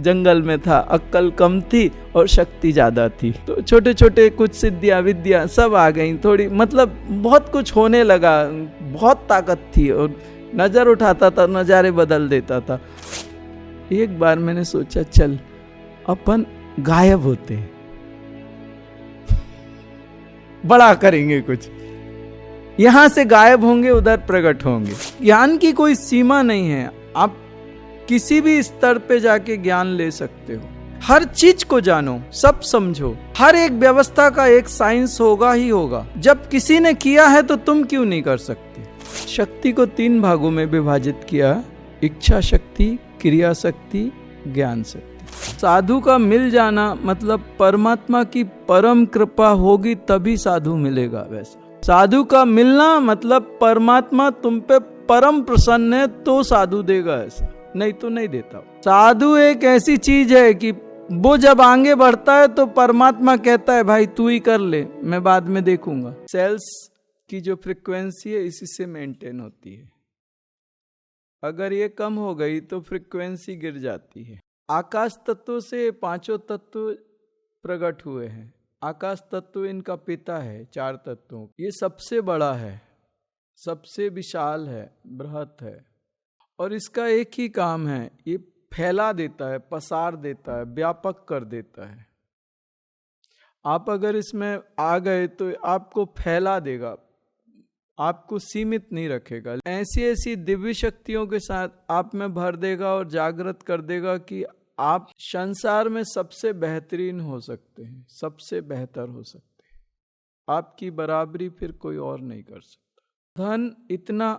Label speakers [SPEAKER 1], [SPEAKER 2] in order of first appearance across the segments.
[SPEAKER 1] जंगल में था, अक्ल कम थी और शक्ति ज्यादा थी। तो छोटे छोटे कुछ सिद्धियां विद्या सब आ गई, थोड़ी मतलब बहुत कुछ होने लगा, बहुत ताकत थी और नजर उठाता था, नजारे बदल देता था। एक बार मैंने सोचा चल अपन गायब होते हैं, बड़ा करेंगे कुछ, यहां से गायब होंगे उधर प्रकट होंगे। ज्ञान की कोई सीमा नहीं है, आप किसी भी स्तर पे जाके ज्ञान ले सकते हो। हर चीज को जानो, सब समझो, हर एक व्यवस्था का एक साइंस होगा ही होगा। जब किसी ने किया है तो तुम क्यों नहीं कर सकते। शक्ति को 3 भागों में विभाजित किया, इच्छा शक्ति, क्रिया शक्ति, ज्ञान शक्ति। साधु का मिल जाना मतलब परमात्मा की परम कृपा होगी तभी साधु मिलेगा। वैसा साधु का मिलना मतलब परमात्मा तुम पे परम प्रसन्न है तो साधु देगा, ऐसा नहीं तो नहीं देता। साधु एक ऐसी चीज है कि वो जब आगे बढ़ता है तो परमात्मा कहता है भाई तू ही कर ले, मैं बाद में देखूंगा। सेल्स की जो फ्रीक्वेंसी है इसी से मेंटेन होती है, अगर ये कम हो गई तो फ्रीक्वेंसी गिर जाती है। आकाश तत्व से 5 तत्व प्रकट हुए हैं। आकाश तत्व इनका पिता है 4 तत्वों, ये सबसे बड़ा है, सबसे विशाल है, बृहत है और इसका एक ही काम है, ये फैला देता है, पसार देता है, व्यापक कर देता है। आप अगर इसमें आ गए तो आपको फैला देगा, आपको सीमित नहीं रखेगा। ऐसी ऐसी दिव्य शक्तियों के साथ आप में भर देगा और जागृत कर देगा कि आप संसार में सबसे बेहतरीन हो सकते हैं, सबसे बेहतर हो सकते हैं। आपकी बराबरी फिर कोई और नहीं कर सकता। धन इतना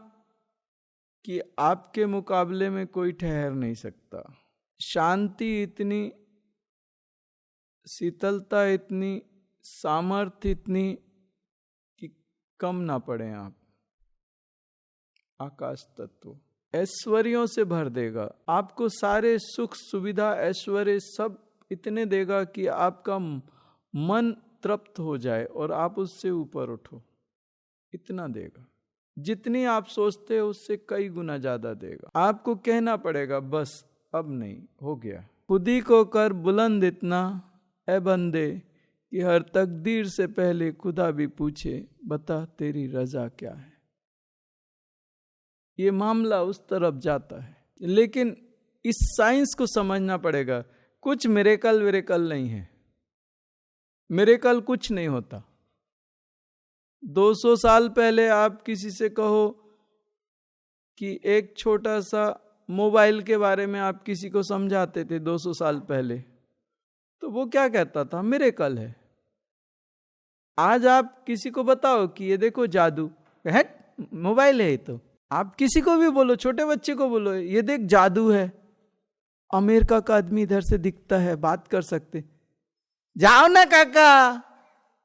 [SPEAKER 1] कि आपके मुकाबले में कोई ठहर नहीं सकता। शांति इतनी, शीतलता इतनी, सामर्थ्य इतनी कि कम ना पड़े आप। आकाश तत्व ऐश्वर्यों से भर देगा, आपको सारे सुख सुविधा ऐश्वर्य सब इतने देगा कि आपका मन तृप्त हो जाए और आप उससे ऊपर उठो, इतना देगा। जितनी आप सोचते हो उससे कई गुना ज्यादा देगा। आपको कहना पड़ेगा बस अब नहीं, हो गया। खुद ही को कर बुलंद इतना ए बंदे कि हर तकदीर से पहले खुदा भी पूछे बता तेरी रजा क्या है। ये मामला उस तरफ जाता है, लेकिन इस साइंस को समझना पड़ेगा। कुछ मिरेकल विरेकल नहीं है, मिरेकल कुछ नहीं होता। 200 साल पहले आप किसी से कहो कि एक छोटा सा मोबाइल के बारे में आप किसी को समझाते थे 200 साल पहले, तो वो क्या कहता था, मिरेकल है। आज आप किसी को बताओ कि ये देखो जादू, हट मोबाइल है ये तो। आप किसी को भी बोलो, छोटे बच्चे को बोलो ये देख जादू है, अमेरिका का आदमी इधर से दिखता है, बात कर सकते। जाओ ना काका,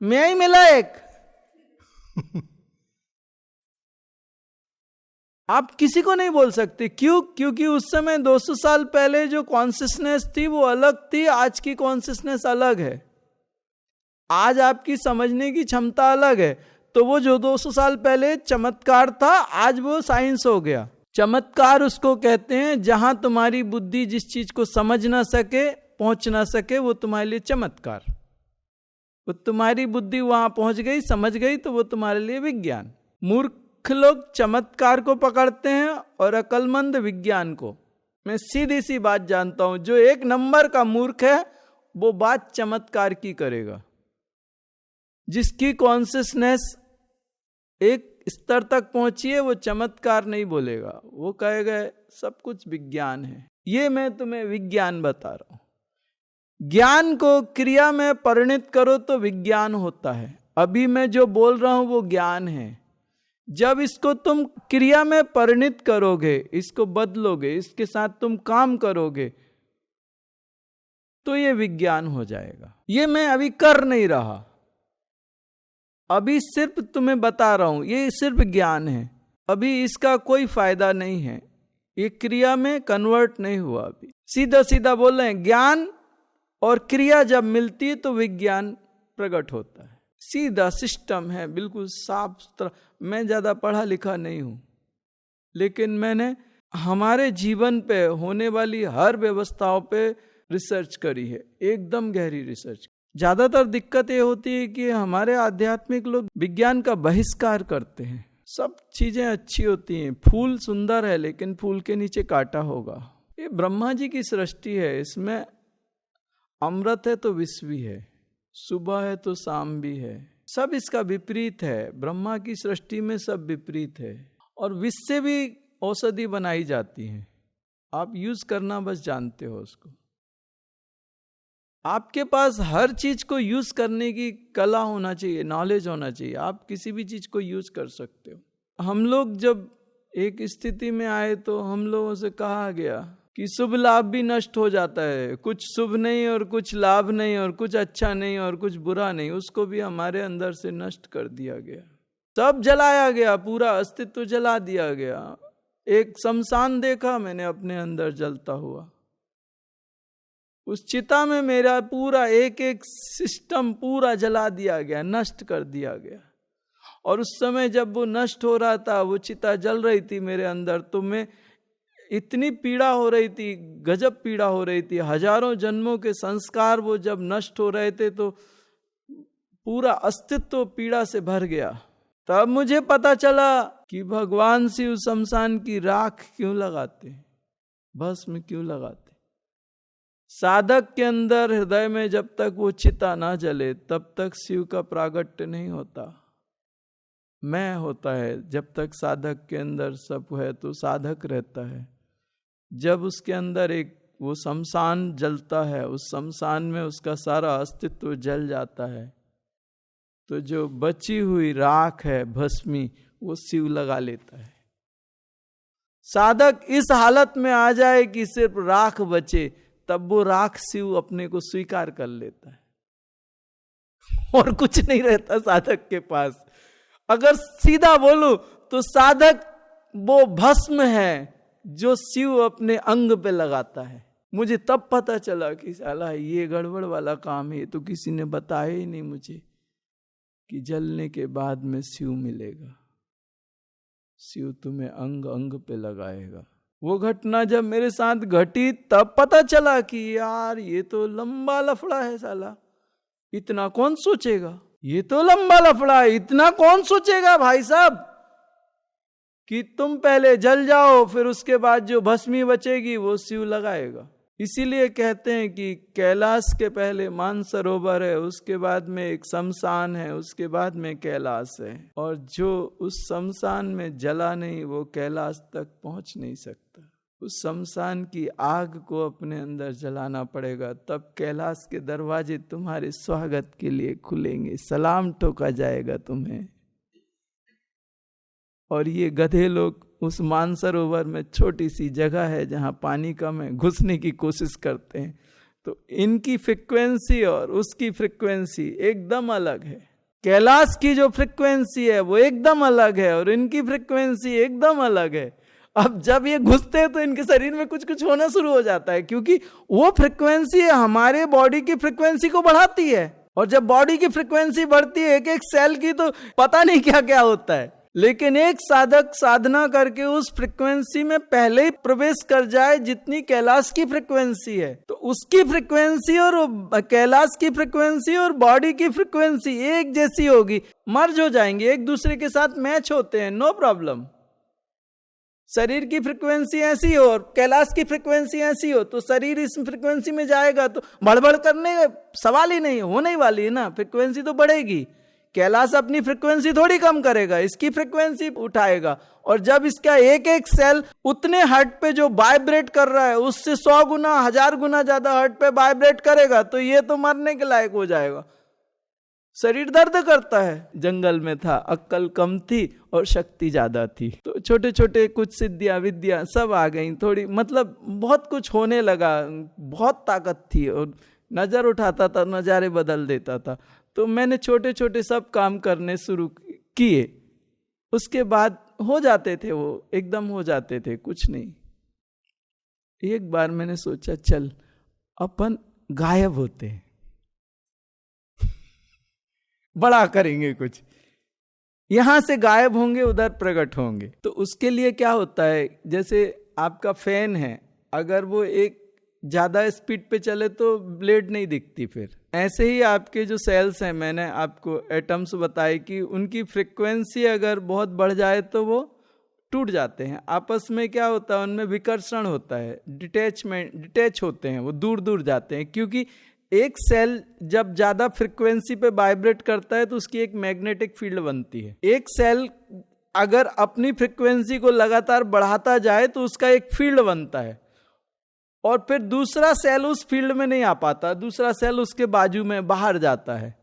[SPEAKER 1] मैं ही मिला एक। आप किसी को नहीं बोल सकते, क्यों? क्योंकि उस समय 200 साल पहले जो कॉन्शियसनेस थी वो अलग थी, आज की कॉन्शियसनेस अलग है। आज आपकी समझने की क्षमता अलग है। तो वो जो 200 साल पहले चमत्कार था, आज वो साइंस हो गया। चमत्कार उसको कहते हैं जहां तुम्हारी बुद्धि जिस चीज को समझ ना सके, पहुंच ना सके, वो तुम्हारे लिए चमत्कार। वो तुम्हारी बुद्धि वहां पहुंच गई, समझ गई, तो वो तुम्हारे लिए विज्ञान। मूर्ख लोग चमत्कार को पकड़ते हैं और अक्लमंद विज्ञान को। मैं सीधी सी बात जानता हूं, जो 1 नंबर का मूर्ख है वो बात चमत्कार की करेगा। जिसकी कॉन्शियसनेस एक स्तर तक पहुंची है वो चमत्कार नहीं बोलेगा, वो कहेगा सब कुछ विज्ञान है। ये मैं तुम्हें विज्ञान बता रहा हूं। ज्ञान को क्रिया में परिणित करो तो विज्ञान होता है। अभी मैं जो बोल रहा हूं वो ज्ञान है। जब इसको तुम क्रिया में परिणित करोगे, इसको बदलोगे, इसके साथ तुम काम करोगे, तो ये विज्ञान हो जाएगा। ये मैं अभी कर नहीं रहा, अभी सिर्फ तुम्हें बता रहा हूं, ये सिर्फ ज्ञान है। अभी इसका कोई फायदा नहीं है, ये क्रिया में कन्वर्ट नहीं हुआ। अभी सीधा सीधा बोल रहे हैं, ज्ञान और क्रिया जब मिलती है तो विज्ञान प्रकट होता है। सीधा सिस्टम है, बिल्कुल साफ सुथरा। मैं ज्यादा पढ़ा लिखा नहीं हूं, लेकिन मैंने हमारे जीवन पे होने वाली हर व्यवस्थाओं पे रिसर्च करी है, एकदम गहरी रिसर्च। ज्यादातर दिक्कत ये होती है कि हमारे आध्यात्मिक लोग विज्ञान का बहिष्कार करते हैं। सब चीजें अच्छी होती हैं, फूल सुंदर है लेकिन फूल के नीचे कांटा होगा। ये ब्रह्मा जी की सृष्टि है, इसमें अमृत है तो विष भी है, सुबह है तो शाम भी है, सब इसका विपरीत है। ब्रह्मा की सृष्टि में सब विपरीत है। और विष से भी औषधि बनाई जाती है, आप यूज करना बस जानते हो उसको। आपके पास हर चीज को यूज करने की कला होना चाहिए, नॉलेज होना चाहिए, आप किसी भी चीज को यूज कर सकते हो। हम लोग जब एक स्थिति में आए तो हम लोगों से कहा गया कि शुभ लाभ भी नष्ट हो जाता है, कुछ शुभ नहीं और कुछ लाभ नहीं और कुछ अच्छा नहीं और कुछ बुरा नहीं, उसको भी हमारे अंदर से नष्ट कर दिया गया, सब जलाया गया, पूरा अस्तित्व जला दिया गया। एक शमशान देखा मैंने अपने अंदर जलता हुआ, उस चिता में मेरा पूरा एक एक सिस्टम पूरा जला दिया गया, नष्ट कर दिया गया। और उस समय जब वो नष्ट हो रहा था, वो चिता जल रही थी मेरे अंदर, तो मैं इतनी पीड़ा हो रही थी, गजब पीड़ा हो रही थी। हजारों जन्मों के संस्कार वो जब नष्ट हो रहे थे तो पूरा अस्तित्व पीड़ा से भर गया। तब मुझे पता चला कि भगवान शिव शमशान की राख क्यों लगाते, भस्म क्यों लगाते। साधक के अंदर हृदय में जब तक वो चिता ना जले तब तक शिव का प्रागट्य नहीं होता, मैं होता है। जब तक साधक के अंदर सब है तो साधक रहता है। जब उसके अंदर एक वो शमशान जलता है, उस शमशान में उसका सारा अस्तित्व जल जाता है, तो जो बची हुई राख है भस्मी, वो शिव लगा लेता है। साधक इस हालत में आ जाए कि सिर्फ राख बचे, तब वो राख शिव अपने को स्वीकार कर लेता है और कुछ नहीं रहता साधक के पास। अगर सीधा बोलूं तो साधक वो भस्म है जो शिव अपने अंग पे लगाता है। मुझे तब पता चला कि साला ये गड़बड़ वाला काम है, तो किसी ने बताया ही नहीं मुझे कि जलने के बाद में शिव मिलेगा, शिव तुम्हें अंग अंग पे लगाएगा। वो घटना जब मेरे साथ घटी तब पता चला कि यार ये तो लंबा लफड़ा है साला, इतना कौन सोचेगा, ये तो लंबा लफड़ा है, इतना कौन सोचेगा भाई साहब कि तुम पहले जल जाओ फिर उसके बाद जो भस्मी बचेगी वो शिव लगाएगा। इसीलिए कहते हैं कि कैलाश के पहले मानसरोवर है, उसके बाद में एक शमशान है, उसके बाद में कैलाश है, और जो उस शमशान में जला नहीं वो कैलाश तक पहुंच नहीं सकता। उस शमशान की आग को अपने अंदर जलाना पड़ेगा, तब कैलाश के दरवाजे तुम्हारे स्वागत के लिए खुलेंगे, सलाम ठोका जाएगा तुम्हें। और ये गधे लोग उस मानसरोवर में छोटी सी जगह है जहां पानी कम है, घुसने की कोशिश करते हैं, तो इनकी फ्रिक्वेंसी और उसकी फ्रिक्वेंसी एकदम अलग है। कैलाश की जो फ्रिक्वेंसी है वो एकदम अलग है और इनकी फ्रिक्वेंसी एकदम अलग है। अब जब ये घुसते हैं तो इनके शरीर में कुछ कुछ होना शुरू हो जाता है, क्योंकि वो फ्रिक्वेंसी हमारे बॉडी की फ्रिक्वेंसी को बढ़ाती है। और जब बॉडी की फ्रिक्वेंसी बढ़ती है एक एक सेल की, तो पता नहीं क्या क्या होता है। लेकिन एक साधक साधना करके उस फ्रिक्वेंसी में पहले ही प्रवेश कर जाए जितनी कैलाश की फ्रिक्वेंसी है, तो उसकी फ्रिक्वेंसी और कैलाश की फ्रिक्वेंसी और बॉडी की फ्रिक्वेंसी एक जैसी होगी, मर्ज हो जाएंगे, एक दूसरे के साथ मैच होते हैं, नो प्रॉब्लम। शरीर की फ्रिक्वेंसी ऐसी हो और कैलाश की फ्रिक्वेंसी ऐसी हो तो शरीर इस फ्रिक्वेंसी में जाएगा तो बड़बड़ करने सवाल ही नहीं, होने वाली है ना, फ्रिक्वेंसी तो बढ़ेगी। कैलाश अपनी फ्रिक्वेंसी थोड़ी कम करेगा, इसकी फ्रिक्वेंसी उठाएगा, और जब इसका एक एक सेल उतने हर्ट पे जो वाइब्रेट कर रहा है उससे 100 गुना 1000 गुना ज्यादा हर्ट पे वाइब्रेट करेगा, तो ये तो मरने के लायक हो जाएगा। शरीर दर्द करता है, जंगल में था, अक्ल कम थी और शक्ति ज्यादा थी, तो छोटे छोटे कुछ सिद्धियां विद्या सब आ गई, थोड़ी मतलब बहुत कुछ होने लगा, बहुत ताकत थी और नजर उठाता था, नजारे बदल देता था। तो मैंने छोटे छोटे सब काम करने शुरू किए, उसके बाद हो जाते थे, वो एकदम हो जाते थे, कुछ नहीं। एक बार मैंने सोचा चल अपन गायब होते हैं, बड़ा करेंगे कुछ, यहां से गायब होंगे उधर प्रकट होंगे। तो उसके लिए क्या होता है, जैसे आपका फैन है, अगर वो एक ज्यादा स्पीड पे चले तो ब्लेड नहीं दिखती। फिर ऐसे ही आपके जो सेल्स हैं, मैंने आपको एटम्स बताए कि उनकी फ्रीक्वेंसी अगर बहुत बढ़ जाए तो वो टूट जाते हैं। आपस में क्या होता है, उनमें विकर्षण होता है, डिटैच होते हैं, वो दूर दूर जाते हैं। क्योंकि एक सेल जब ज्यादा फ्रीक्वेंसी पे वाइब्रेट करता है तो उसकी एक मैग्नेटिक फील्ड बनती है। एक सेल अगर अपनी फ्रीक्वेंसी को लगातार बढ़ाता जाए तो उसका एक फील्ड बनता है, और फिर दूसरा सेल उस फील्ड में नहीं आ पाता, दूसरा सेल उसके बाजू में बाहर जाता है।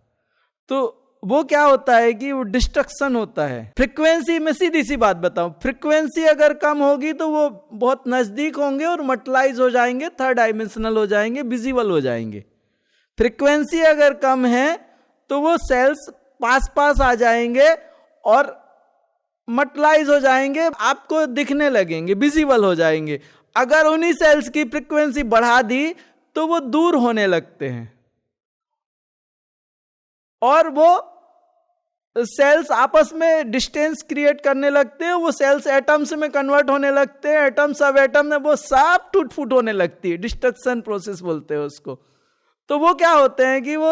[SPEAKER 1] तो वो क्या होता है कि वो डिस्ट्रक्शन होता है। फ्रीक्वेंसी में सीधी सी बात बताऊं, फ्रीक्वेंसी अगर कम होगी तो वो बहुत नजदीक होंगे और मटलाइज हो जाएंगे, थर्ड डायमेंशनल हो जाएंगे, विजिबल हो जाएंगे। फ्रीक्वेंसी अगर कम है तो वो सेल्स पास पास आ जाएंगे और मटलाइज हो जाएंगे, आपको दिखने लगेंगे, विजिबल हो जाएंगे। अगर उन्हीं सेल्स की फ्रीक्वेंसी बढ़ा दी तो वो दूर होने लगते हैं और वो सेल्स आपस में डिस्टेंस क्रिएट करने लगते हैं। वो सेल्स एटम्स में कन्वर्ट होने लगते हैं, एटम सब एटम में वो सब टूट फूट होने लगती है, डिस्ट्रक्शन प्रोसेस बोलते हैं उसको। तो वो क्या होते हैं कि वो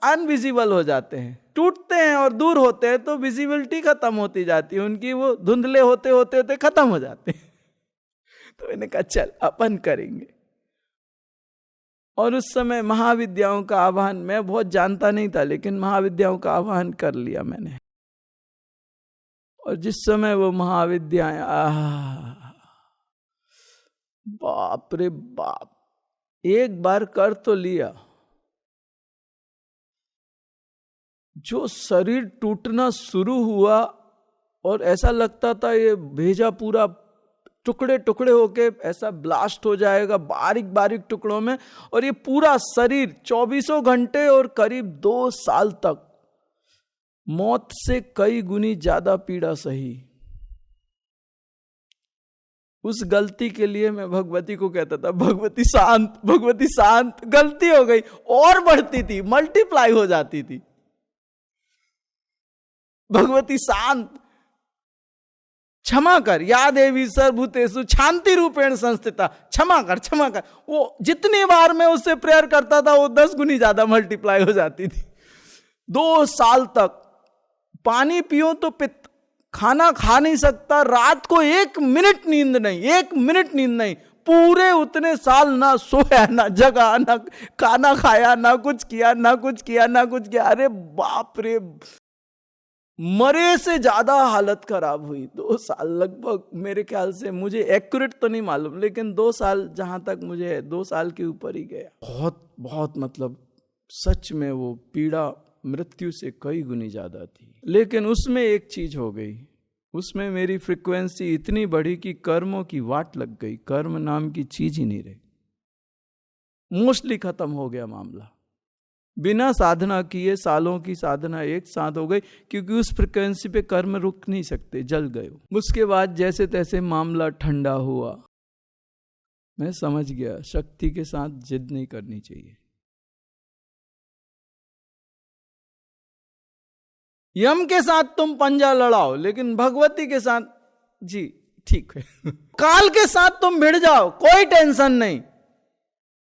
[SPEAKER 1] अनविजिबल हो जाते हैं, टूटते हैं और दूर होते हैं, तो विजिबिलिटी खत्म होती जाती है उनकी, वो धुंधले होते होते होते खत्म हो जाते हैं। तो इन्हें कहा चल अपन करेंगे। और उस समय महाविद्याओं का आह्वान, मैं बहुत जानता नहीं था लेकिन महाविद्याओं का आह्वान कर लिया मैंने। और जिस समय वो महाविद्याएं, बाप रे बाप, एक बार कर तो लिया, जो शरीर टूटना शुरू हुआ और ऐसा लगता था ये भेजा पूरा टुकड़े टुकड़े होके ऐसा ब्लास्ट हो जाएगा बारीक बारीक टुकड़ों में, और ये पूरा शरीर 24 घंटे और करीब 2 साल तक मौत से कई गुनी ज्यादा पीड़ा सही। उस गलती के लिए मैं भगवती को कहता था, भगवती शांत, भगवती शांत। गलती हो गई और बढ़ती थी, मल्टीप्लाई हो जाती थी। भगवती शांत, क्षमा कर, या देवी सर्वभूतेषु शांति रूपेण संस्थिता, क्षमा कर क्षमा कर। वो जितनी बार मैं उससे प्रेयर करता था वो 10 गुनी ज्यादा मल्टीप्लाई हो जाती थी। 2 साल तक पानी पियो तो पित्त, खाना खा नहीं सकता, रात को 1 मिनट नींद नहीं, 1 मिनट नींद नहीं। पूरे उतने साल ना सोया, ना जगा, ना खाना खाया, ना कुछ किया, ना कुछ किया, ना कुछ किया। अरे बाप रे, मरे से ज्यादा हालत खराब हुई। 2 साल लगभग, मेरे ख्याल से, मुझे एक्यूरेट तो नहीं मालूम लेकिन 2 साल, जहां तक मुझे 2 साल के ऊपर ही गया। बहुत बहुत मतलब सच में वो पीड़ा मृत्यु से कई गुनी ज्यादा थी। लेकिन उसमें एक चीज हो गई, उसमें मेरी फ्रीक्वेंसी इतनी बढ़ी कि कर्मों की वाट लग गई, कर्म नाम की चीज ही नहीं रही। मोस्टली खत्म हो गया मामला। बिना साधना किए सालों की साधना एक साथ हो गई, क्योंकि उस फ्रीक्वेंसी पे कर्म रुक नहीं सकते, जल गए। उसके बाद जैसे तैसे मामला ठंडा हुआ। मैं समझ गया शक्ति के साथ जिद नहीं करनी चाहिए। यम के साथ तुम पंजा लड़ाओ लेकिन भगवती के साथ जी ठीक है। काल के साथ तुम भिड़ जाओ, कोई टेंशन नहीं।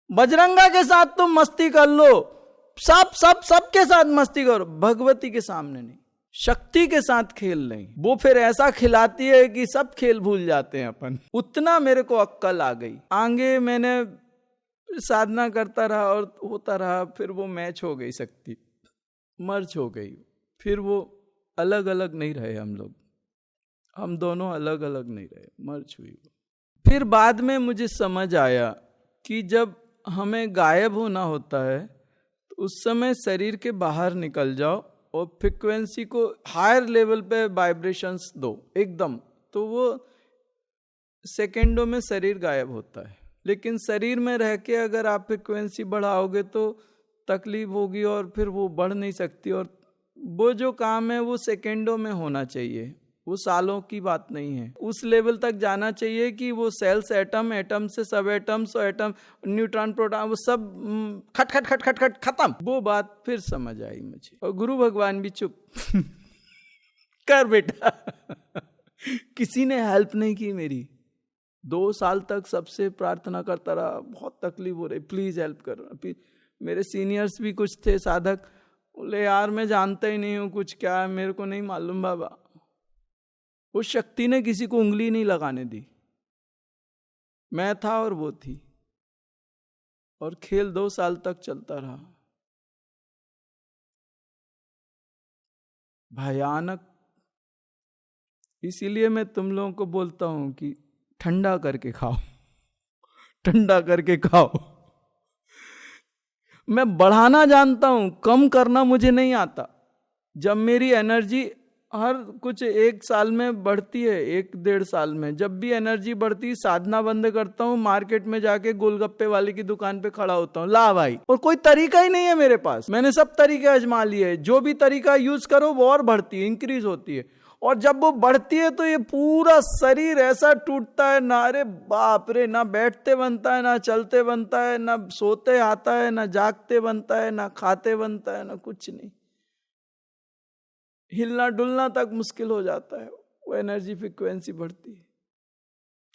[SPEAKER 1] बजरंगा के साथ तुम मस्ती कर लो, सबके साथ मस्ती करो, भगवती के सामने नहीं। शक्ति के साथ खेल नहीं, वो फिर ऐसा खिलाती है कि सब खेल भूल जाते हैं अपन। उतना मेरे को अक्कल आ गई। आगे मैंने साधना करता रहा और होता रहा, फिर वो मैच हो गई, शक्ति मर्ज हो गई। फिर वो अलग अलग नहीं रहे हम लोग, हम दोनों अलग अलग नहीं रहे, मर्ज हुई वो। फिर बाद में मुझे समझ आया कि जब हमें गायब होना होता है तो उस समय शरीर के बाहर निकल जाओ और फ्रीक्वेंसी को हायर लेवल पे वाइब्रेशंस दो एकदम, तो वो सेकेंडों में शरीर गायब होता है। लेकिन शरीर में रह के अगर आप फ्रीक्वेंसी बढ़ाओगे तो तकलीफ होगी और फिर वो बढ़ नहीं सकती। और वो जो काम है वो सेकेंडों में होना चाहिए, वो सालों की बात नहीं है। उस लेवल तक जाना चाहिए कि वो सेल्स, एटम, एटम से सब एटम्स, एटम, न्यूट्रॉन, प्रोटॉन, वो सब खट खट खट खट खट खत्म। वो बात फिर समझ आई मुझे। और गुरु भगवान भी चुप कर बेटा। किसी ने हेल्प नहीं की मेरी। 2 साल तक सबसे प्रार्थना करता रहा, बहुत तकलीफ हो रही, प्लीज हेल्प करो। मेरे सीनियर्स भी कुछ थे साधक, बोले यार मैं जानता ही नहीं हूं कुछ क्या है, मेरे को नहीं मालूम बाबा। उस शक्ति ने किसी को उंगली नहीं लगाने दी, मैं था और वो थी, और खेल 2 साल तक चलता रहा। भयानक। इसीलिए मैं तुम लोगों को बोलता हूं कि ठंडा करके खाओ, ठंडा करके खाओ। मैं बढ़ाना जानता हूं, कम करना मुझे नहीं आता। जब मेरी एनर्जी हर कुछ 1 साल में बढ़ती है, 1-1.5 साल में, जब भी एनर्जी बढ़ती, साधना बंद करता हूं, मार्केट में जाके गोलगप्पे वाले की दुकान पे खड़ा होता हूं, ला भाई। और कोई तरीका ही नहीं है मेरे पास, मैंने सब तरीके आजमा लिए, जो भी तरीका यूज करो वो और बढ़ती है, इंक्रीज होती है। और जब वो बढ़ती है तो ये पूरा शरीर ऐसा टूटता है ना, अरे बाप रे, ना बैठते बनता है, ना चलते बनता है, ना सोते आता है, ना जागते बनता है, ना खाते बनता है, ना कुछ नहीं। हिलना डुलना तक मुश्किल हो जाता है, वो एनर्जी फ्रीक्वेंसी बढ़ती है।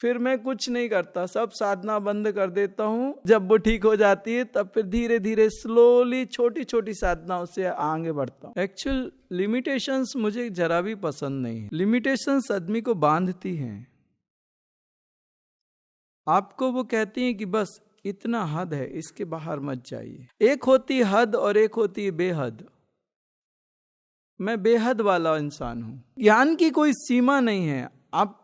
[SPEAKER 1] फिर मैं कुछ नहीं करता, सब साधना बंद कर देता हूं। जब वो ठीक हो जाती है तब फिर धीरे धीरे स्लोली छोटी छोटी साधनाओं से आगे बढ़ता हूं। एक्चुअल लिमिटेशंस मुझे जरा भी पसंद नहीं है। लिमिटेशंस आदमी को बांधती हैं। आपको वो कहती हैं कि बस इतना हद है, इसके बाहर मत जाइए। एक होती हद और एक होती है बेहद। मैं बेहद वाला इंसान हूं। ज्ञान की कोई सीमा नहीं है, आप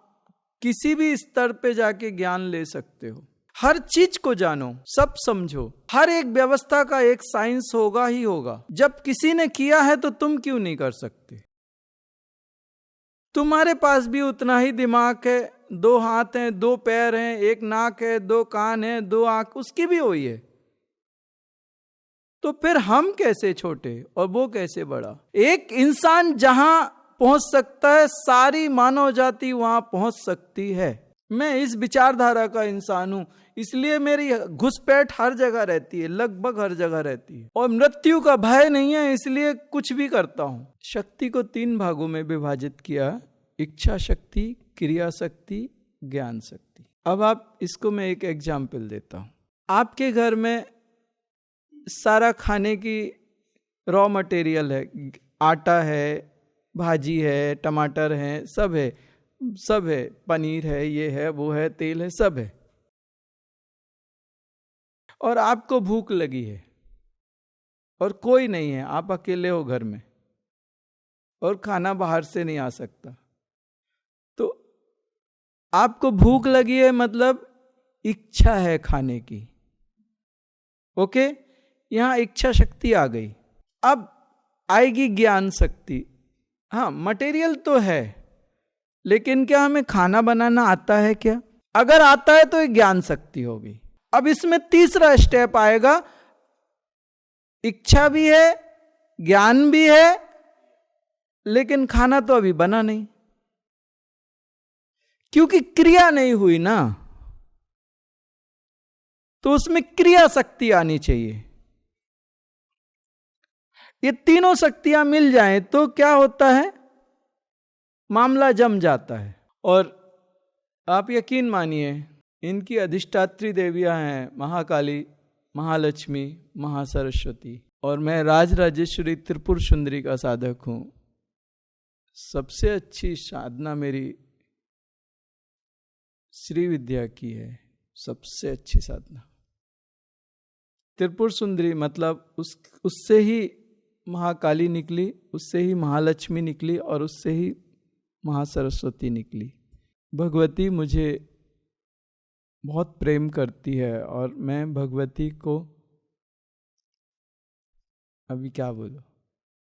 [SPEAKER 1] किसी भी स्तर पे जाके ज्ञान ले सकते हो। हर चीज को जानो, सब समझो। हर एक व्यवस्था का एक साइंस होगा ही होगा। जब किसी ने किया है तो तुम क्यों नहीं कर सकते? तुम्हारे पास भी उतना ही दिमाग है, 2 हाथ हैं, 2 पैर हैं, 1 नाक है, 2 कान है, 2 आंख, उसकी भी हुई है। तो फिर हम कैसे छोटे और वो कैसे बड़ा? एक इंसान जहां पहुंच सकता है, सारी मानव जाति वहां पहुंच सकती है। मैं इस विचारधारा का इंसान हूं, इसलिए मेरी घुसपैठ हर जगह रहती है, लगभग हर जगह रहती है। और मृत्यु का भय नहीं है, इसलिए कुछ भी करता हूं। शक्ति को 3 भागों में विभाजित किया: इच्छा शक्ति, क्रिया शक्ति, ज्ञान शक्ति। अब आप इसको मैं एक एग्जाम्पल देता हूं। आपके घर में सारा खाने की रॉ मटेरियल है, आटा है, भाजी है, टमाटर है, सब है, पनीर है, ये है, वो है, तेल है, सब है। और आपको भूख लगी है और कोई नहीं है, आप अकेले हो घर में और खाना बाहर से नहीं आ सकता। तो आपको भूख लगी है, मतलब इच्छा है खाने की। ओके, यहां इच्छा शक्ति आ गई। अब आएगी ज्ञान शक्ति। हाँ, मटेरियल तो है, लेकिन क्या हमें खाना बनाना आता है क्या? अगर आता है तो एक ज्ञान शक्ति होगी। अब इसमें तीसरा स्टेप आएगा, इच्छा भी है, ज्ञान भी है, लेकिन खाना तो अभी बना नहीं, क्योंकि क्रिया नहीं हुई ना। तो उसमें क्रिया शक्ति आनी चाहिए। ये तीनों शक्तियां मिल जाएं तो क्या होता है? मामला जम जाता है। और आप यकीन मानिए, इनकी अधिष्ठात्री देवियां हैं महाकाली, महालक्ष्मी, महासरस्वती, और मैं राजराजेश्वरी त्रिपुर सुंदरी का साधक हूं। सबसे अच्छी साधना मेरी श्री विद्या की है, सबसे अच्छी साधना। त्रिपुर सुंदरी मतलब उससे ही महाकाली निकली, उससे ही महालक्ष्मी निकली, और उससे ही महासरस्वती निकली। भगवती मुझे बहुत प्रेम करती है, और मैं भगवती को अभी क्या बोलूं।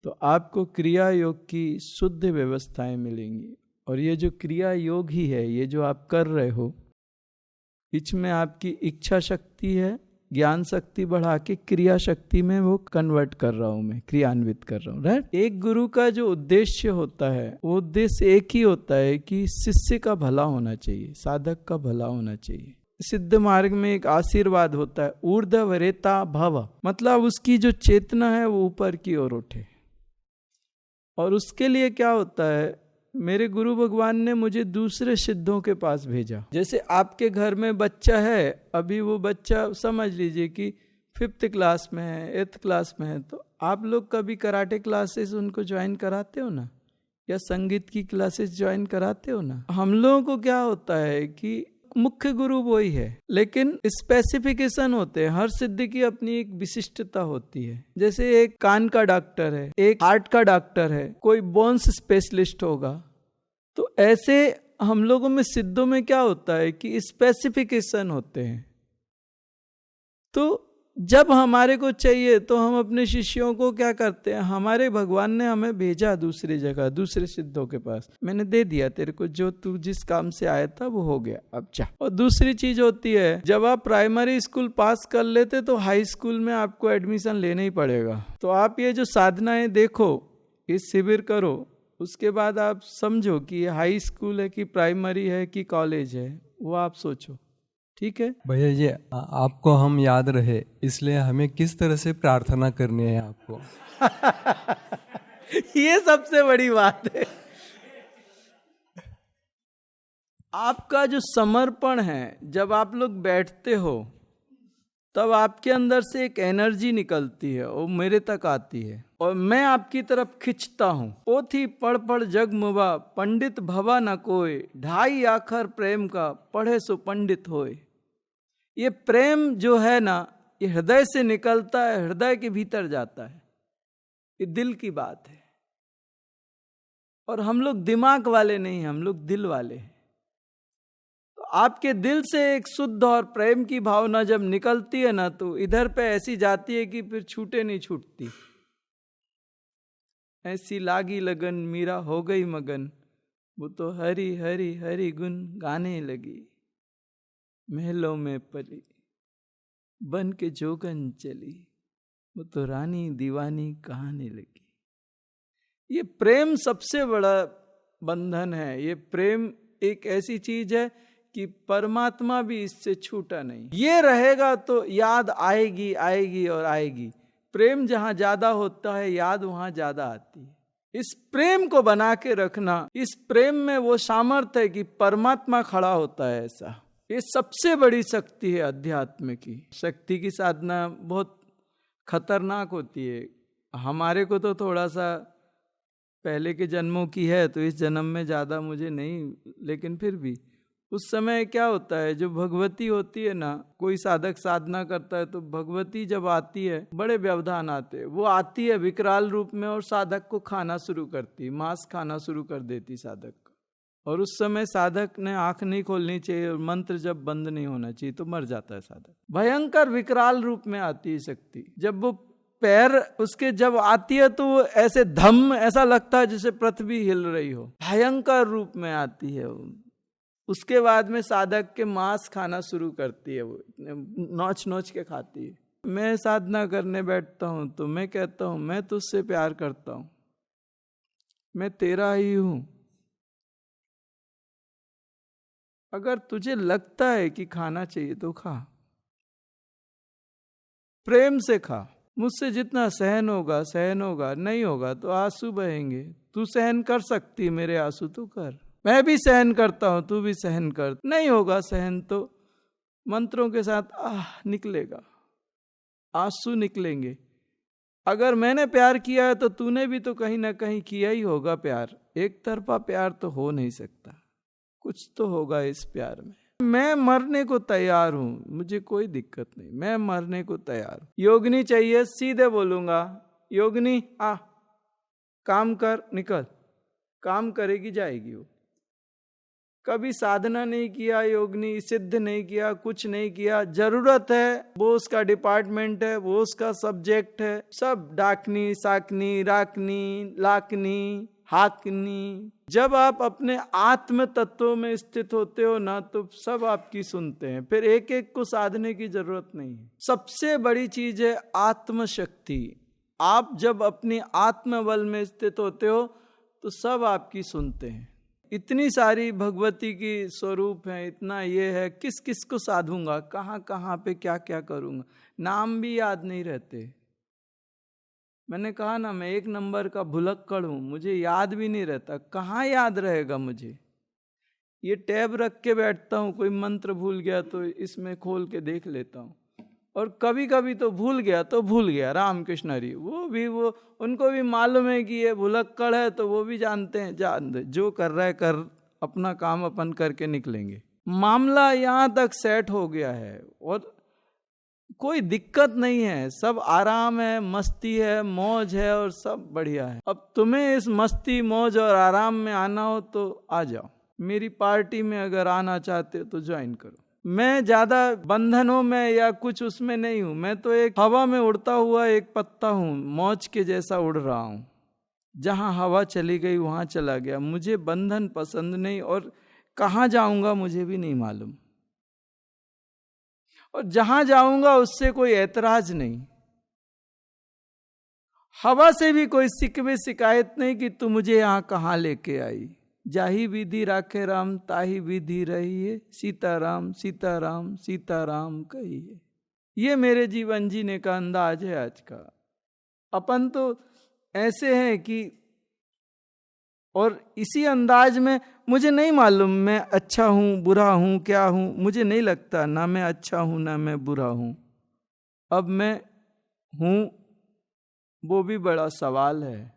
[SPEAKER 1] तो आपको क्रिया योग की शुद्ध व्यवस्थाएं मिलेंगी, और ये जो क्रिया योग ही है, ये जो आप कर रहे हो, इसमें आपकी इच्छा शक्ति है, ज्ञान शक्ति बढ़ा के क्रिया शक्ति में वो कन्वर्ट कर रहा हूं, मैं क्रियान्वित कर रहा हूं। राइट? एक गुरु का जो उद्देश्य होता है, वो उद्देश्य एक ही होता है कि शिष्य का भला होना चाहिए, साधक का भला होना चाहिए। सिद्ध मार्ग में एक आशीर्वाद होता है, ऊर्ध्वरेता भव, मतलब उसकी जो चेतना है वो ऊपर की ओर उठे। और उसके लिए क्या होता है? मेरे गुरु भगवान ने मुझे दूसरे सिद्धों के पास भेजा। जैसे आपके घर में बच्चा है, अभी वो बच्चा समझ लीजिए कि 5th क्लास में है, 8th क्लास में है, तो आप लोग कभी कराटे क्लासेस उनको ज्वाइन कराते हो ना, या संगीत की क्लासेस ज्वाइन कराते हो ना। हम लोगों को क्या होता है कि मुख्य गुरु वही है, लेकिन स्पेसिफिकेशन होते हैं। हर सिद्ध की अपनी एक विशिष्टता होती है। जैसे एक कान का डॉक्टर है, एक हार्ट का डॉक्टर है, कोई बोन्स स्पेशलिस्ट होगा। तो ऐसे हम लोगों में सिद्धों में क्या होता है कि स्पेसिफिकेशन होते हैं। तो जब हमारे को चाहिए तो हम अपने शिष्यों को क्या करते हैं, हमारे भगवान ने हमें भेजा दूसरी जगह, दूसरे सिद्धों के पास, मैंने दे दिया तेरे को, जो तू जिस काम से आया था वो हो गया, अब जा। और दूसरी चीज होती है, जब आप प्राइमरी स्कूल पास कर लेते तो हाई स्कूल में आपको एडमिशन लेना ही पड़ेगा। तो आप ये जो साधनाएं देखो, इस शिविर करो, उसके बाद आप समझो कि ये हाई स्कूल है कि प्राइमरी है कि कॉलेज है, वो आप सोचो। ठीक है
[SPEAKER 2] भैया, ये आपको हम याद रहे इसलिए हमें किस तरह से प्रार्थना करनी है आपको?
[SPEAKER 1] ये सबसे बड़ी बात है। आपका जो समर्पण है, जब आप लोग बैठते हो तब आपके अंदर से एक एनर्जी निकलती है, वो मेरे तक आती है और मैं आपकी तरफ खिंचता हूं। पोथी पढ़ पढ़ जग मुवा, पंडित भवा न कोय, 2.5 आखर प्रेम का, पढ़े सो पंडित होए। ये प्रेम जो है ना, ये हृदय से निकलता है, हृदय के भीतर जाता है, ये दिल की बात है। और हम लोग दिमाग वाले नहीं, हम लोग दिल वाले हैं। तो आपके दिल से एक शुद्ध और प्रेम की भावना जब निकलती है ना, तो इधर पे ऐसी जाती है कि फिर छूटे नहीं छूटती। ऐसी लागी लगन, मीरा हो गई मगन, वो तो हरी हरी हरी गुन गाने लगी। महलों में पली, बन के जोगन चली, वो तो रानी दीवानी कहाने लगी। ये प्रेम सबसे बड़ा बंधन है। ये प्रेम एक ऐसी चीज है कि परमात्मा भी इससे छूटा नहीं। ये रहेगा तो याद आएगी आएगी और आएगी। प्रेम जहां ज्यादा होता है, याद वहां ज्यादा आती है। इस प्रेम को बना के रखना, इस प्रेम में वो सामर्थ्य है कि परमात्मा खड़ा होता है। ऐसा ये सबसे बड़ी शक्ति है अध्यात्म की। शक्ति की साधना बहुत खतरनाक होती है। हमारे को तो थोड़ा सा पहले के जन्मों की है, तो इस जन्म में ज़्यादा मुझे नहीं, लेकिन फिर भी उस समय क्या होता है, जो भगवती होती है ना, कोई साधक साधना करता है तो भगवती जब आती है, बड़े व्यवधान आते हैं। वो आती है विकराल रूप में और साधक को खाना शुरू करती, मांस खाना शुरू कर देती साधक का। और उस समय साधक ने आंख नहीं खोलनी चाहिए और मंत्र जब बंद नहीं होना चाहिए, तो मर जाता है साधक। भयंकर विकराल रूप में आती है शक्ति। जब वो पैर उसके जब आती है तो वो ऐसे धम, ऐसा लगता है जैसे पृथ्वी हिल रही हो। भयंकर रूप में आती है वो। उसके बाद में साधक के मांस खाना शुरू करती है, वो नोच नोच के खाती है। मैं साधना करने बैठता हूं तो मैं कहता हूं, मैं तुझसे प्यार करता हूं, मैं तेरा ही हूं। अगर तुझे लगता है कि खाना चाहिए तो खा, प्रेम से खा। मुझसे जितना सहन होगा सहन होगा, नहीं होगा तो आंसू बहेंगे। तू सहन कर सकती मेरे आंसू, तो कर। मैं भी सहन करता हूं, तू भी सहन कर। नहीं होगा सहन तो मंत्रों के साथ निकलेगा, आंसू निकलेंगे। अगर मैंने प्यार किया है तो तूने भी तो कहीं ना कहीं किया ही होगा प्यार। एक तरफा प्यार तो हो नहीं सकता, कुछ तो होगा इस प्यार में। मैं मरने को तैयार हूं, मुझे कोई दिक्कत नहीं, मैं मरने को तैयार हूं। योगिनी चाहिए, सीधे बोलूंगा, योगिनी आ, काम कर, निकल। काम करेगी, जाएगी वो। कभी साधना नहीं किया योगिनी, सिद्ध नहीं किया, कुछ नहीं किया। जरूरत है, वो उसका डिपार्टमेंट है, वो उसका सब्जेक्ट है। सब डाकनी, साकनी, राकनी, लाकनी, हाकनी। जब आप अपने आत्म तत्वों में स्थित होते हो ना, तो सब आपकी सुनते हैं। फिर एक एक को साधने की जरूरत नहीं है। सबसे बड़ी चीज है आत्मशक्ति। आप जब अपनी आत्म बल में स्थित होते हो तो सब आपकी सुनते हैं। इतनी सारी भगवती की स्वरूप है, इतना ये है, किस किस को साधूंगा, कहाँ कहाँ पे क्या क्या करूंगा, नाम भी याद नहीं रहते। मैंने कहा ना, मैं 1 नंबर का भुलक्कड़ हूं, मुझे याद भी नहीं रहता। कहाँ याद रहेगा मुझे? ये टैब रख के बैठता हूं, कोई मंत्र भूल गया तो इसमें खोल के देख लेता हूं, और कभी कभी तो भूल गया। रामकृष्ण हरि वो उनको भी मालूम है कि ये भुलक्कड़ है, तो वो भी जानते हैं, जान दे, जो कर रहा है कर, अपना काम अपन करके निकलेंगे। मामला यहाँ तक सेट हो गया है और कोई दिक्कत नहीं है, सब आराम है, मस्ती है, मौज है और सब बढ़िया है। अब तुम्हें इस मस्ती मौज और आराम में आना हो तो आ जाओ, मेरी पार्टी में अगर आना चाहते हो तो ज्वाइन करो। मैं ज्यादा बंधनों में या कुछ उसमें नहीं हूं, मैं तो एक हवा में उड़ता हुआ एक पत्ता हूं, मौज के जैसा उड़ रहा हूं। जहां हवा चली गई वहां चला गया। मुझे बंधन पसंद नहीं और कहाँ जाऊंगा मुझे भी नहीं मालूम, और जहां जाऊंगा उससे कोई ऐतराज नहीं। हवा से भी कोई शिकवे शिकायत नहीं कि तू मुझे यहां कहाँ लेके आई। जाही विधि राखे राम ताही विधि रही है, सीताराम सीताराम सीताराम कहिए। ये मेरे जीवन जीने का अंदाज है आज का। अपन तो ऐसे हैं कि, और इसी अंदाज में मुझे नहीं मालूम मैं अच्छा हूं बुरा हूं क्या हूं, मुझे नहीं लगता ना मैं अच्छा हूं ना मैं बुरा हूं। अब मैं हूं वो भी बड़ा सवाल है,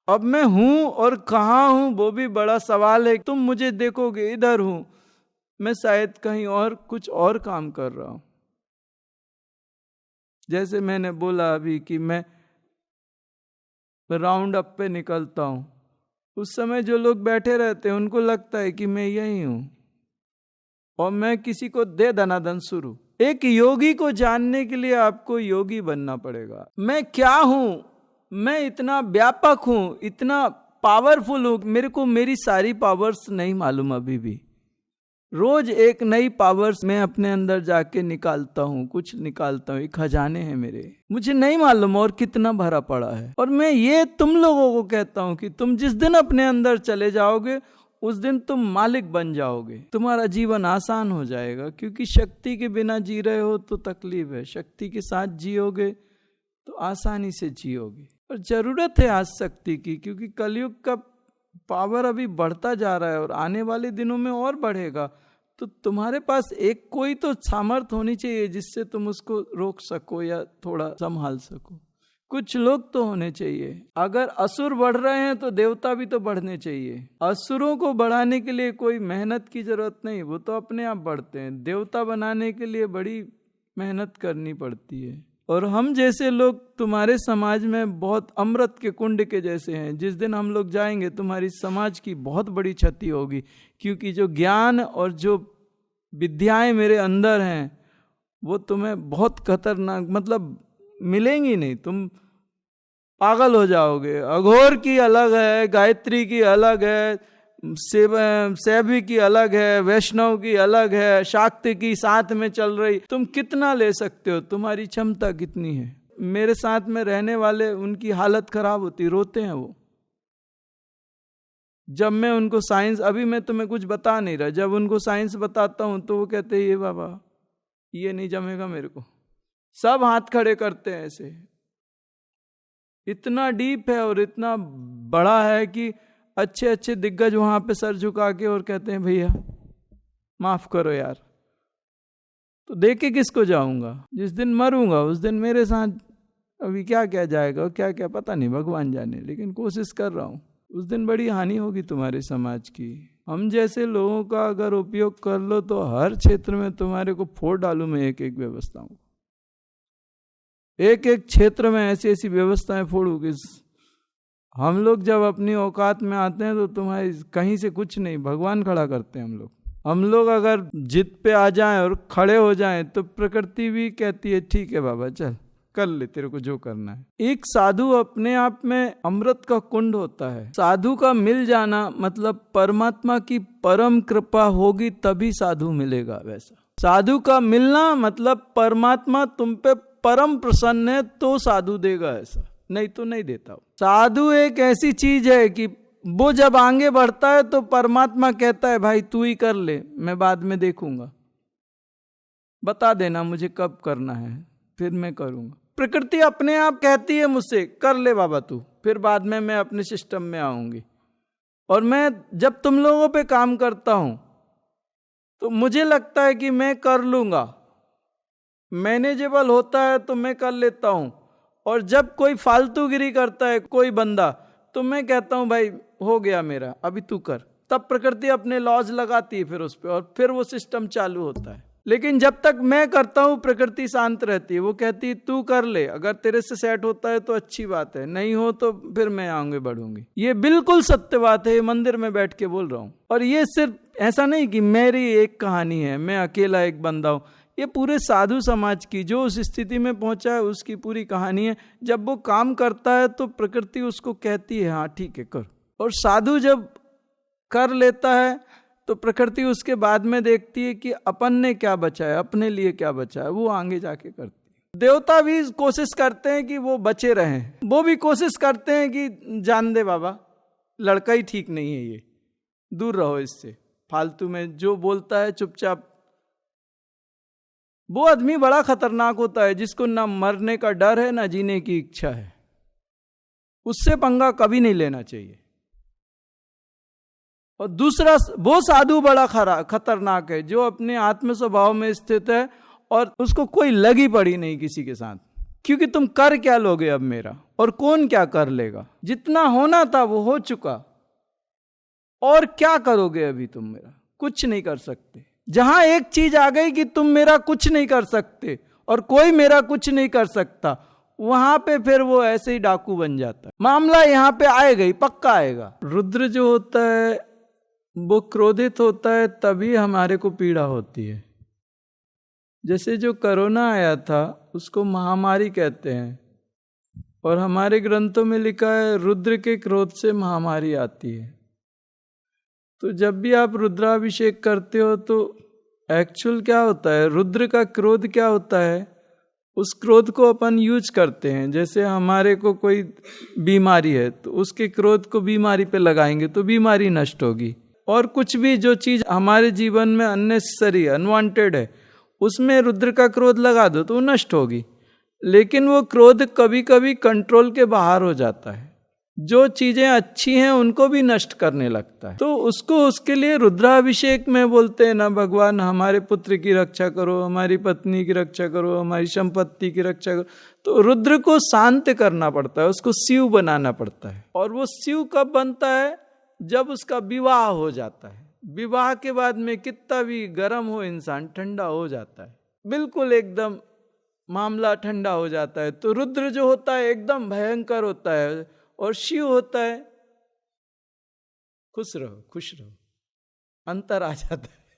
[SPEAKER 1] अब मैं हूं और कहाँ हूं वो भी बड़ा सवाल है। तुम मुझे देखोगे इधर हूं, मैं शायद कहीं और कुछ और काम कर रहा हूं। जैसे मैंने बोला अभी कि मैं राउंड अप पे निकलता हूं, उस समय जो लोग बैठे रहते हैं उनको लगता है कि मैं यही हूं, और मैं किसी को दे दनादन शुरू। एक योगी को जानने के लिए आपको योगी बनना पड़ेगा। मैं क्या हूं? मैं इतना व्यापक हूं, इतना पावरफुल हूं, मेरे को मेरी सारी पावर्स नहीं मालूम अभी भी। रोज एक नई पावर्स मैं अपने अंदर जाके निकालता हूं, कुछ निकालता हूं, एक खजाने हैं मेरे, मुझे नहीं मालूम और कितना भरा पड़ा है। और मैं ये तुम लोगों को कहता हूं कि तुम जिस दिन अपने अंदर चले जाओगे उस दिन तुम मालिक बन जाओगे, तुम्हारा जीवन आसान हो जाएगा। क्योंकि शक्ति के बिना जी रहे हो तो तकलीफ है, शक्ति के साथ जियोगे तो आसानी से जियोगे। और जरूरत है आज शक्ति की, क्योंकि कलयुग का पावर अभी बढ़ता जा रहा है और आने वाले दिनों में और बढ़ेगा। तो तुम्हारे पास एक कोई तो सामर्थ्य होनी चाहिए जिससे तुम उसको रोक सको या थोड़ा संभाल सको। कुछ लोग तो होने चाहिए। अगर असुर बढ़ रहे हैं तो देवता भी तो बढ़ने चाहिए। असुरों को बढ़ाने के लिए कोई मेहनत की जरूरत नहीं, वो तो अपने आप बढ़ते हैं। देवता बनाने के लिए बड़ी मेहनत करनी पड़ती है। और हम जैसे लोग तुम्हारे समाज में बहुत अमृत के कुंड के जैसे हैं। जिस दिन हम लोग जाएंगे तुम्हारी समाज की बहुत बड़ी क्षति होगी, क्योंकि जो ज्ञान और जो विद्याएं मेरे अंदर हैं वो तुम्हें बहुत खतरनाक, मतलब मिलेंगी नहीं, तुम पागल हो जाओगे। अघोर की अलग है, गायत्री की अलग है, सैभी की अलग है, वैष्णव की अलग है, शाक्ति की साथ में चल रही। तुम कितना ले सकते हो, तुम्हारी क्षमता कितनी है। मेरे साथ में रहने वाले उनकी हालत खराब होती, रोते हैं वो। जब मैं उनको साइंस, अभी मैं तुम्हें कुछ बता नहीं रहा, जब उनको साइंस बताता हूं तो वो कहते हैं ये बाबा ये नहीं जमेगा मेरे को। सब हाथ खड़े करते हैं ऐसे। इतना डीप है और इतना बड़ा है कि अच्छे अच्छे दिग्गज वहां पे सर झुका के और कहते हैं भैया माफ करो यार। तो देखे किसको जाऊंगा, जिस दिन मरूंगा उस दिन मेरे साथ अभी क्या क्या जाएगा और क्या क्या पता नहीं, भगवान जाने। लेकिन कोशिश कर रहा हूं, उस दिन बड़ी हानि होगी तुम्हारे समाज की। हम जैसे लोगों का अगर उपयोग कर लो तो हर क्षेत्र में तुम्हारे को फोड़ डालूं मैं, एक एक व्यवस्थाओं, एक एक क्षेत्र में ऐसी ऐसी व्यवस्थाएं फोड़ू कि हम लोग जब अपनी औकात में आते हैं तो तुम्हारी कहीं से कुछ नहीं, भगवान खड़ा करते हैं हम लोग अगर जिद पे आ जाएं और खड़े हो जाएं तो प्रकृति भी कहती है ठीक है बाबा चल कर ले, तेरे को जो करना है। एक साधु अपने आप में अमृत का कुंड होता है। साधु का मिल जाना मतलब परमात्मा की परम कृपा होगी तभी साधु मिलेगा। वैसा साधु का मिलना मतलब परमात्मा तुम पे परम प्रसन्न है तो साधु देगा, ऐसा नहीं तो नहीं देता। साधु एक ऐसी चीज है कि वो जब आगे बढ़ता है तो परमात्मा कहता है भाई तू ही कर ले, मैं बाद में देखूंगा, बता देना मुझे कब करना है फिर मैं करूंगा। प्रकृति अपने आप कहती है मुझसे, कर ले बाबा तू, फिर बाद में मैं अपने सिस्टम में आऊंगी। और मैं जब तुम लोगों पे काम करता हूं तो मुझे लगता है कि मैं कर लूंगा, मैनेजेबल होता है तो मैं कर लेता हूं। और जब कोई फालतूगिरी करता है कोई बंदा, तो मैं कहता हूं भाई हो गया मेरा, अभी तू कर। तब प्रकृति अपने लॉज लगाती है फिर उस पर, और फिर वो सिस्टम चालू होता है। लेकिन जब तक मैं करता हूं प्रकृति शांत रहती है, वो कहती है तू कर ले, अगर तेरे से सेट होता है तो अच्छी बात है, नहीं हो तो फिर मैं आगे बढ़ूंगी। ये बिल्कुल सत्य बात है, ये मंदिर में बैठ के बोल रहा हूं। और ये सिर्फ ऐसा नहीं कि मेरी एक कहानी है, मैं अकेला एक बंदा हूं, ये पूरे साधु समाज की जो उस स्थिति में पहुंचा है उसकी पूरी कहानी है। जब वो काम करता है तो प्रकृति उसको कहती है हाँ ठीक है कर, और साधु जब कर लेता है तो प्रकृति उसके बाद में देखती है कि अपन ने क्या बचाया, अपने लिए क्या बचाया, वो आगे जाके करती है। देवता भी कोशिश करते हैं कि वो बचे रहें, वो भी कोशिश करते हैं कि जान दे बाबा, लड़का ही ठीक नहीं है, ये दूर रहो इससे, फालतू में जो बोलता है चुपचाप। वो आदमी बड़ा खतरनाक होता है जिसको ना मरने का डर है ना जीने की इच्छा है, उससे पंगा कभी नहीं लेना चाहिए। और दूसरा वो साधु बड़ा खतरनाक है जो अपने आत्म स्वभाव में स्थित है और उसको कोई लगी पड़ी नहीं किसी के साथ, क्योंकि तुम कर क्या लोगे अब मेरा, और कौन क्या कर लेगा, जितना होना था वो हो चुका, और क्या करोगे अभी तुम मेरा, कुछ नहीं कर सकते। जहां एक चीज आ गई कि तुम मेरा कुछ नहीं कर सकते और कोई मेरा कुछ नहीं कर सकता, वहां पे फिर वो ऐसे ही डाकू बन जाता है। मामला यहां पे आएगा ही, पक्का आएगा। रुद्र जो होता है वो क्रोधित होता है तभी हमारे को पीड़ा होती है। जैसे जो कोरोना आया था उसको महामारी कहते हैं, और हमारे ग्रंथों में लिखा है रुद्र के क्रोध से महामारी आती है। तो जब भी आप रुद्राभिषेक करते हो तो एक्चुअल क्या होता है, रुद्र का क्रोध क्या होता है, उस क्रोध को अपन यूज करते हैं। जैसे हमारे को कोई बीमारी है तो उसके क्रोध को बीमारी पे लगाएंगे तो बीमारी नष्ट होगी। और कुछ भी जो चीज हमारे जीवन में अननेसेसरी अनवांटेड है उसमें रुद्र का क्रोध लगा दो तो वो नष्ट होगी। लेकिन वो क्रोध कभी कभी कंट्रोल के बाहर हो जाता है, जो चीजें अच्छी हैं उनको भी नष्ट करने लगता है। तो उसको उसके लिए रुद्राभिषेक में बोलते हैं ना, भगवान हमारे पुत्र की रक्षा करो, हमारी पत्नी की रक्षा करो, हमारी संपत्ति की रक्षा करो। तो रुद्र को शांत करना पड़ता है, उसको शिव बनाना पड़ता है। और वो शिव कब बनता है, जब उसका विवाह हो जाता है। विवाह के बाद में कितना भी गर्म हो इंसान, ठंडा हो जाता है, बिल्कुल एकदम मामला ठंडा हो जाता है। तो रुद्र जो होता है एकदम भयंकर होता है, और शिव होता है खुश रहो खुश रहो, अंतर आ जाता है।